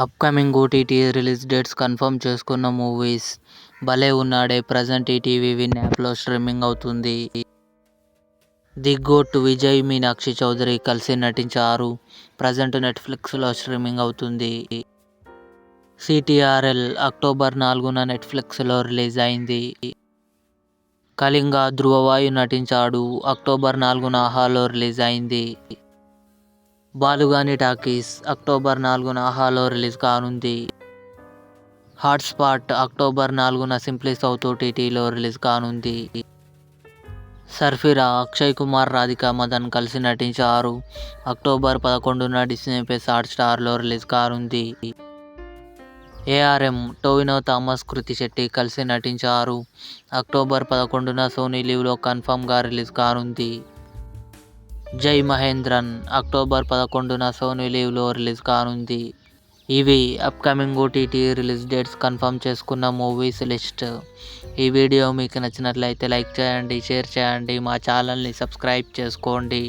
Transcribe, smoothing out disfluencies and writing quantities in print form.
Upcoming OTT release dates confirm చేసుకున్న movies. 'భలే ఉన్నాడే' ప్రజెంట్ ఈటీవీ విన్ యాప్లో స్ట్రీమింగ్ అవుతుంది. ది గోట్ విజయ్ మీనాక్షి చౌదరి కలిసి నటించారు. ప్రజెంట్ నెట్ఫ్లిక్స్లో స్ట్రీమింగ్ అవుతుంది. సిటీఆర్ఎల్ అక్టోబర్ 4న నెట్ఫ్లిక్స్లో రిలీజ్ అయింది. కళింగ ధ్రువవాయు నటించాడు. అక్టోబర్ 4న ఆహాలో రిలీజ్ అయింది. బాలుగాని టాకీస్ అక్టోబర్ 4న ఆహాలో రిలీజ్ కానుంది. హాట్స్పాట్ అక్టోబర్ 4న సింప్లీ సౌత్ ఓటీటీలో రిలీజ్ కానుంది. సర్ఫిరా అక్షయ్ కుమార్, రాధికా మదన్ కలిసి నటించారు. అక్టోబర్ 11న డిస్నీ ప్లస్ హాట్స్టార్లో రిలీజ్ కానుంది. ఏఆర్ఎం టొవినో థామస్, కృతి శెట్టి కలిసి నటించారు. అక్టోబర్ 11న సోనీ లీవ్లో కన్ఫర్మ్గా రిలీజ్ కానుంది. జై మహేంద్రన్ అక్టోబర్ 11న సోనీ లీవ్లో రిలీజ్ కానుంది. ఇవి upcoming OTT release dates confirm చేసుకున్న మూవీస్ లిస్ట్. ఈ వీడియో మీకు నచ్చినట్లయితే లైక్ చేయండి, షేర్ చేయండి, మా ఛానల్ని సబ్స్క్రైబ్ చేసుకోండి.